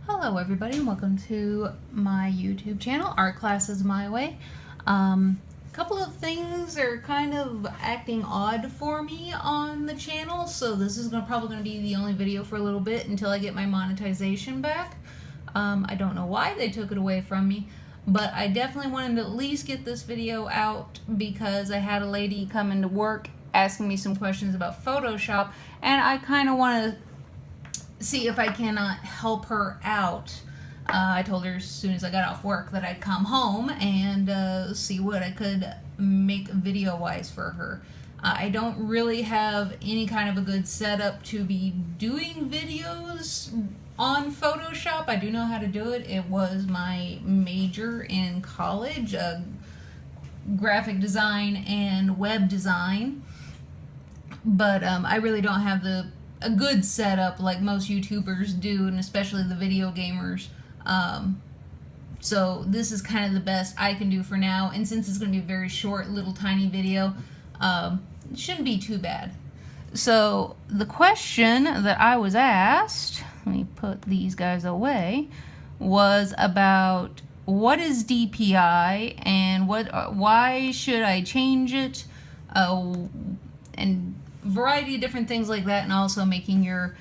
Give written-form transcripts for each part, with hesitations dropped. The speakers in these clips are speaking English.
Hello everybody and welcome to my YouTube channel, Art Classes My Way. Couple of things are kind of acting odd for me on the channel, so this is probably going to be the only video for a little bit until I get my monetization back. I don't know why they took it away from me, but I definitely wanted to at least get this video out because I had a lady come into work asking me some questions about Photoshop, and I kind of want to see if I cannot help her out. I told her as soon as I got off work that I'd come home and see what I could make video-wise for her. I don't really have any kind of a good setup to be doing videos on Photoshop. I do know how to do it. It was my major in college, graphic design and web design. But I really don't have a good setup like most YouTubers do, and especially the video gamers. So this is kind of the best I can do for now, and since it's going to be a very short little tiny video, it shouldn't be too bad. So the question that I was asked, let me put these guys away, was about what is DPI and why should I change it, and variety of different things like that, and also making your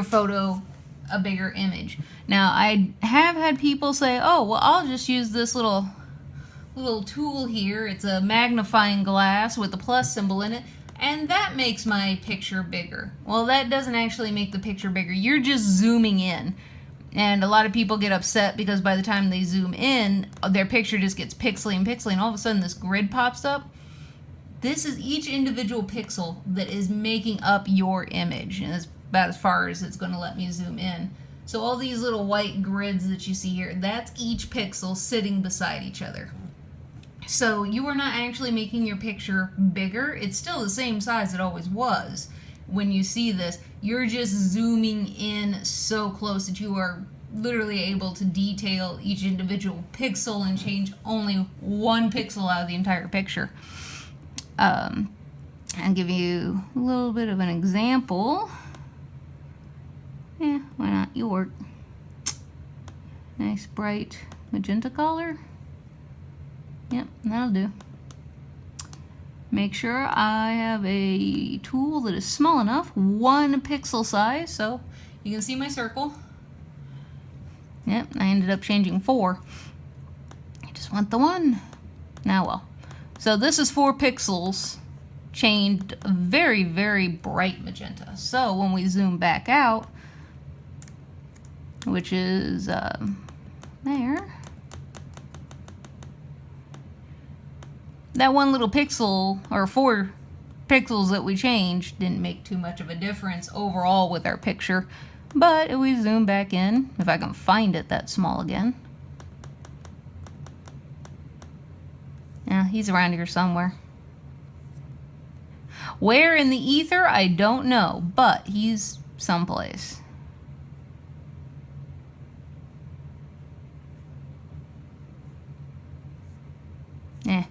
photo a bigger image. Now, I have had people say, oh, well, I'll just use this little tool here. It's a magnifying glass with a plus symbol in it, and that makes my picture bigger. Well, that doesn't actually make the picture bigger. You're just zooming in. And a lot of people get upset because by the time they zoom in, their picture just gets pixely and pixely, and all of a sudden this grid pops up. This is each individual pixel that is making up your image, and it's about as far as it's going to let me zoom in. So all these little white grids that you see here, that's each pixel sitting beside each other. So you are not actually making your picture bigger. It's still the same size it always was. When you see this, you're just zooming in so close that you are literally able to detail each individual pixel and change only one pixel out of the entire picture. I'll give you a little bit of an example. Yeah, why not? You work. Nice bright magenta color. Yep, that'll do. Make sure I have a tool that is small enough, 1 pixel size, so you can see my circle. Yep, I ended up changing 4. I just want the 1. Now, well. So this is 4 pixels changed very, very bright magenta. So when we zoom back out, which is there, that 1 little pixel, or 4 pixels that we changed, didn't make too much of a difference overall with our picture. But if we zoom back in, if I can find it that small again. Yeah, he's around here somewhere. Where in the ether, I don't know, but he's someplace. Eh.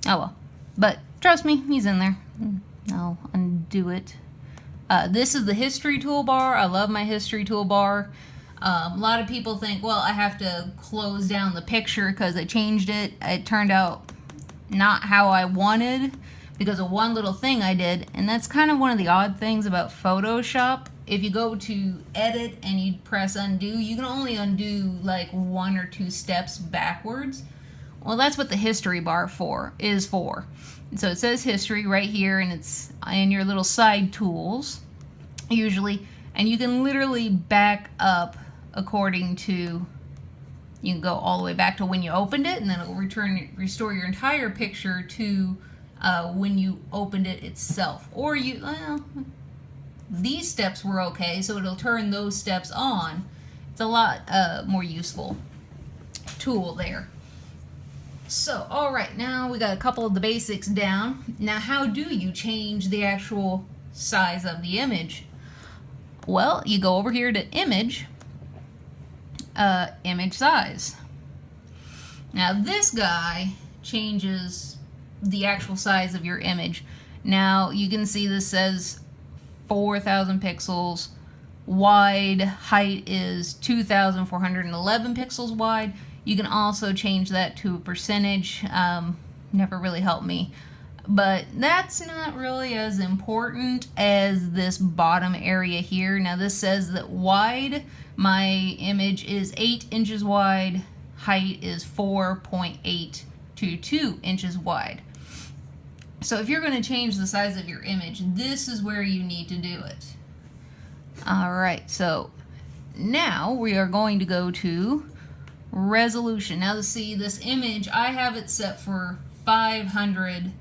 Oh well. But trust me, he's in there. I'll undo it. This is the history toolbar. I love my history toolbar. A lot of people think, well, I have to close down the picture because I changed it. It turned out not how I wanted because of one little thing I did. And that's kind of one of the odd things about Photoshop. If you go to edit and you press undo, you can only undo like 1 or 2 steps backwards. Well, that's what the history bar is for. So it says history right here, and it's in your little side tools usually, and you can literally back up according to, you can go all the way back to when you opened it, and then it will restore your entire picture to when you opened it itself. Or these steps were okay, so it'll turn those steps on. It's a lot more useful tool there. So, alright, now we got a couple of the basics down. Now, how do you change the actual size of the image? Well, you go over here to image size. Now, this guy changes the actual size of your image. Now, you can see this says 4,000 pixels wide. Height is 2,411 pixels wide. You can also change that to a percentage. Never really helped me. But that's not really as important as this bottom area here. Now this says that wide, my image is 8 inches wide. Height is 4.822 inches wide. So if you're going to change the size of your image, this is where you need to do it. Alright, so now we are going to go to resolution. Now to see this image, I have it set for 500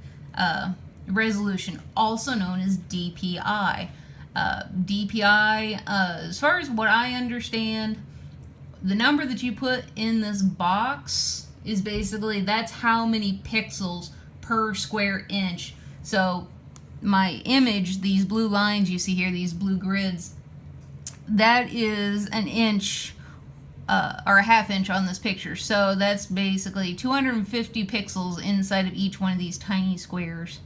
resolution, also known as DPI. DPI, as far as what I understand, the number that you put in this box is basically, that's how many pixels per square inch. So my image, these blue lines you see here, these blue grids, that is an inch or a half inch on this picture. So that's basically 250 pixels inside of each one of these tiny squares.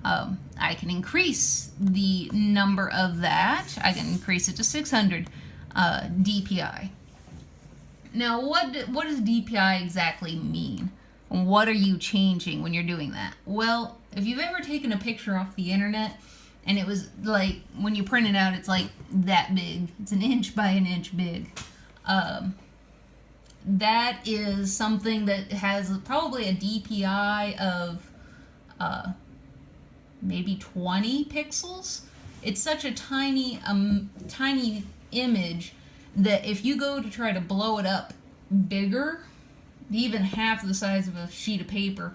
I can increase the number of that. I can increase it to 600 DPI. Now, what does DPI exactly mean? What are you changing when you're doing that? Well, if you've ever taken a picture off the internet and it was like, when you print it out, it's like that big. It's an inch by an inch big. That is something that has probably a DPI of maybe 20 pixels. It's such a tiny image that if you go to try to blow it up bigger, even half the size of a sheet of paper,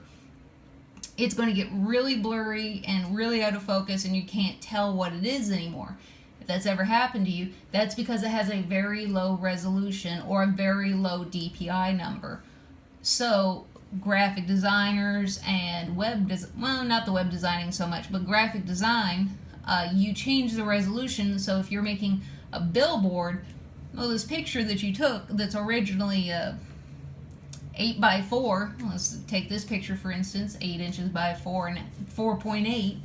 it's going to get really blurry and really out of focus, and you can't tell what it is anymore. If that's ever happened to you, that's because it has a very low resolution or a very low DPI number. So graphic designers and well, not the web designing so much, but graphic design, you change the resolution. So if you're making a billboard, well, this picture that you took that's originally 8 by 4, let's take this picture for instance, 8 inches by 4 and 4.8,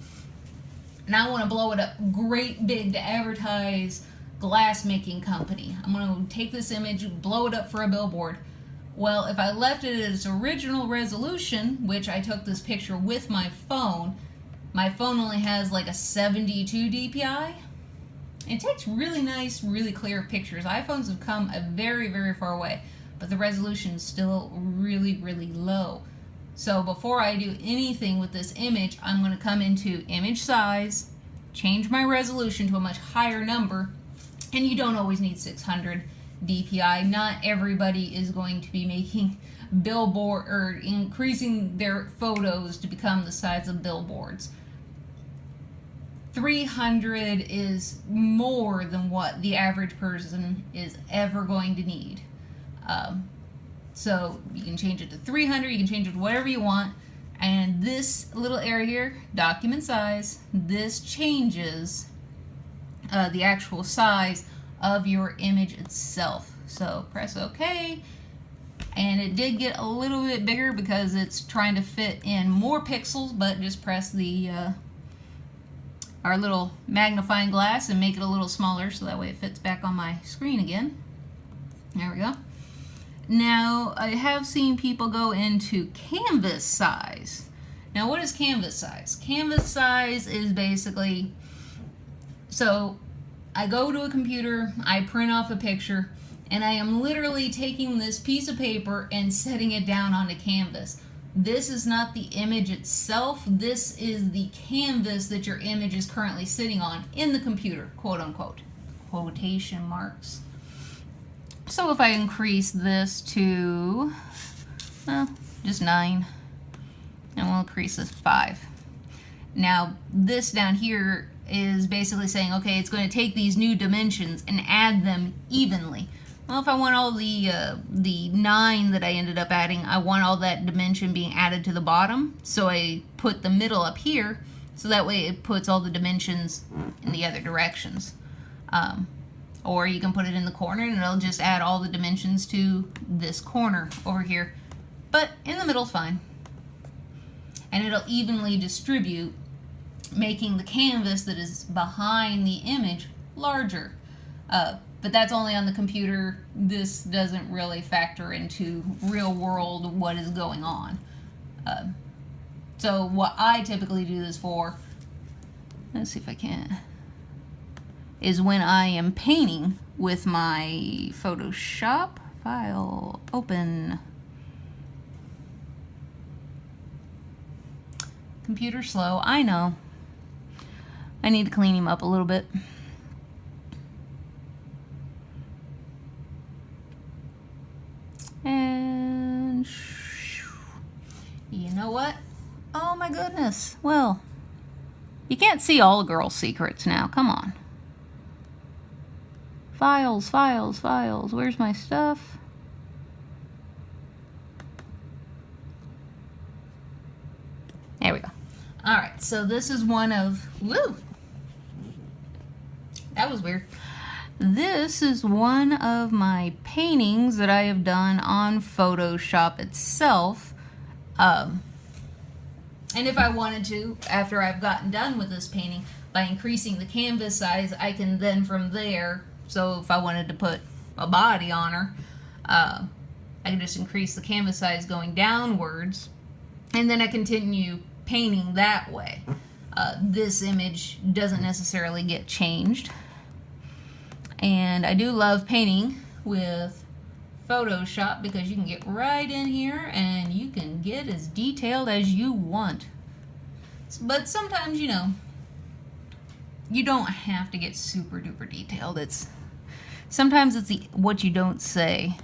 and I want to blow it up great big to advertise glass making company. I'm going to take this image, blow it up for a billboard. Well, if I left it at its original resolution, which I took this picture with my phone only has like a 72 DPI. It takes really nice, really clear pictures. iPhones have come a very, very far way, but the resolution is still really, really low. So before I do anything with this image, I'm going to come into image size, change my resolution to a much higher number, and you don't always need 600 DPI. Not everybody is going to be making billboard or increasing their photos to become the size of billboards. 300 is more than what the average person is ever going to need. So you can change it to 300, you can change it to whatever you want, and this little area here, document size, this changes the actual size of your image itself. So press OK, and it did get a little bit bigger because it's trying to fit in more pixels, but just press the our little magnifying glass and make it a little smaller so that way it fits back on my screen again. There we go. Now, I have seen people go into canvas size. Now, what is canvas size? Canvas size is basically, so I go to a computer, I print off a picture, and I am literally taking this piece of paper and setting it down onto canvas. This is not the image itself. This is the canvas that your image is currently sitting on in the computer, quote unquote, quotation marks. So if I increase this to, well, just 9, and we'll increase this 5. Now, this down here is basically saying, okay, it's going to take these new dimensions and add them evenly. Well, if I want all the 9 that I ended up adding, I want all that dimension being added to the bottom. So I put the middle up here, so that way it puts all the dimensions in the other directions. Or you can put it in the corner and it'll just add all the dimensions to this corner over here. But in the middle's fine. And it'll evenly distribute making the canvas that is behind the image larger. But that's only on the computer. This doesn't really factor into real world what is going on. So what I typically do this for, let's see if I can, is when I am painting with my Photoshop file open. Computer slow, I know. I need to clean him up a little bit. And you know what? Oh my goodness. Well, you can't see all the girls' secrets now. Come on. Files, files, files. Where's my stuff? There we go. All right, so this is one of, woo! That was weird. This is one of my paintings that I have done on Photoshop itself. And if I wanted to, after I've gotten done with this painting, by increasing the canvas size, I can then from there, so if I wanted to put a body on her, I can just increase the canvas size going downwards, and then I continue painting that way. This image doesn't necessarily get changed. And I do love painting with Photoshop because you can get right in here and you can get as detailed as you want. But sometimes, you know, you don't have to get super duper detailed. Sometimes it's what you don't say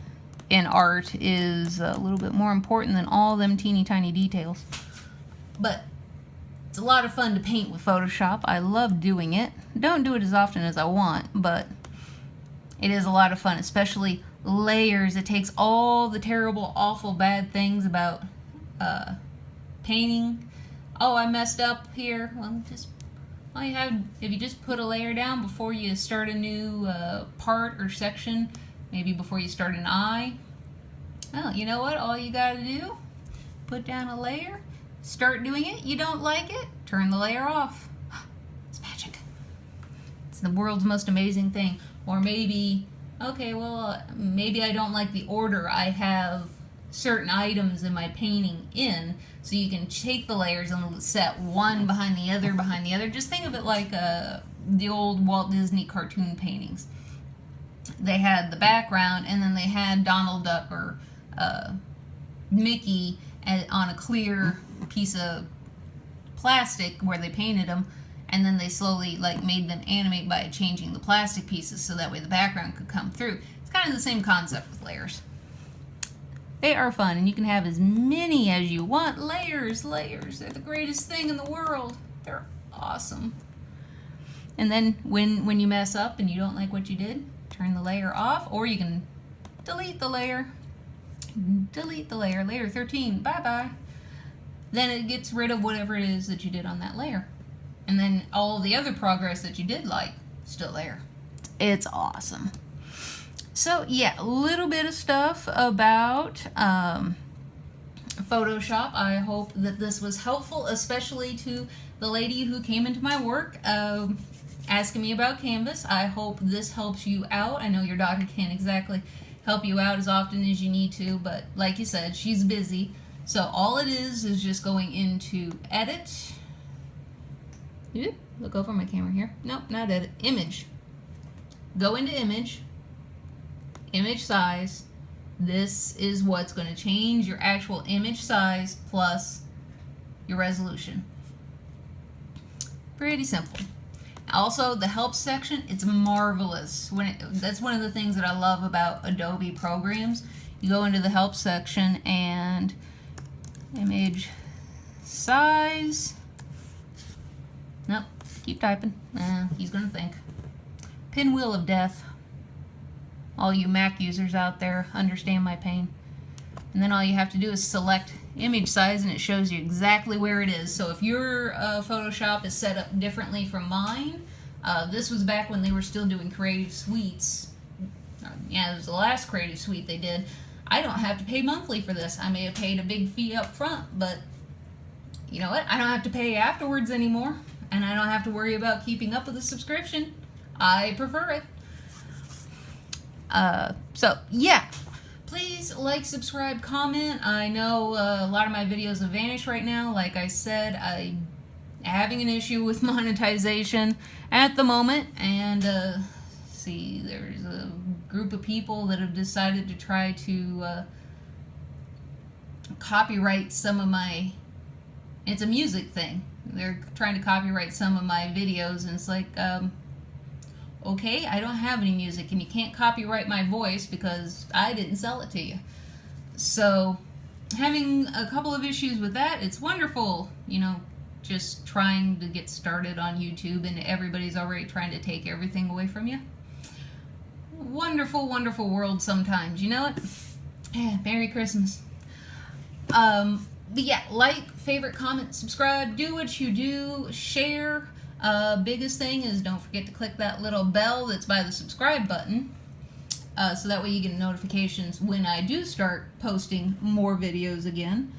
in art is a little bit more important than all them teeny tiny details. But it's a lot of fun to paint with Photoshop. I love doing it. Don't do it as often as I want, but it is a lot of fun, especially layers. It takes all the terrible, awful, bad things about painting. Oh, I messed up here. Well, if you just put a layer down before you start a new part or section, maybe before you start an eye. Well, you know what? All you gotta do, put down a layer, start doing it. You don't like it, turn the layer off. It's magic. It's the world's most amazing thing. Or maybe, okay, well, maybe I don't like the order I have certain items in my painting in, so you can take the layers and set one behind the other behind the other. Just think of it like the old Walt Disney cartoon paintings. They had the background, and then they had Donald Duck or Mickey on a clear piece of plastic where they painted them, and then they slowly made them animate by changing the plastic pieces so that way the background could come through. It's kind of the same concept with layers. They are fun, and you can have as many as you want. Layers, they're the greatest thing in the world. They're awesome. And then when you mess up and you don't like what you did, turn the layer off, or you can delete the layer. Delete the layer, layer 13, bye-bye. Then it gets rid of whatever it is that you did on that layer. And then all the other progress that you did still there. It's awesome. So yeah, a little bit of stuff about Photoshop. I hope that this was helpful, especially to the lady who came into my work asking me about Canvas. I hope this helps you out. I know your daughter can't exactly help you out as often as you need to, but like you said, she's busy. So all it is just going into Edit. Look over my camera here. Nope, not Edit. Image. Go into Image. Image size. This is what's going to change your actual image size plus your resolution. Pretty simple. Also, the help section, it's marvelous. That's one of the things that I love about Adobe programs. You go into the help section and image size. Nope, keep typing. He's gonna think. Pinwheel of death. All you Mac users out there understand my pain. And then all you have to do is select image size and it shows you exactly where it is. So if your Photoshop is set up differently from mine, this was back when they were still doing creative suites. Yeah, it was the last creative suite they did. I don't have to pay monthly for this. I may have paid a big fee up front, but you know what? I don't have to pay afterwards anymore. and I don't have to worry about keeping up with the subscription. I prefer it. So yeah, please like, subscribe, comment. I know a lot of my videos have vanished right now. Like I said, I'm having an issue with monetization at the moment, and see, there's a group of people that have decided to try to copyright some of my, it's a music thing. They're trying to copyright some of my videos, and it's like, okay, I don't have any music, and you can't copyright my voice because I didn't sell it to you. So, having a couple of issues with that. It's wonderful, you know, just trying to get started on YouTube, and everybody's already trying to take everything away from you. Wonderful, wonderful world sometimes, you know it? Yeah, Merry Christmas. But yeah, like, favorite, comment, subscribe, do what you do, share. Biggest thing is don't forget to click that little bell that's by the subscribe button, so that way you get notifications when I do start posting more videos again.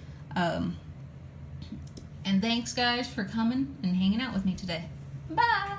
And thanks guys for coming and hanging out with me today. Bye!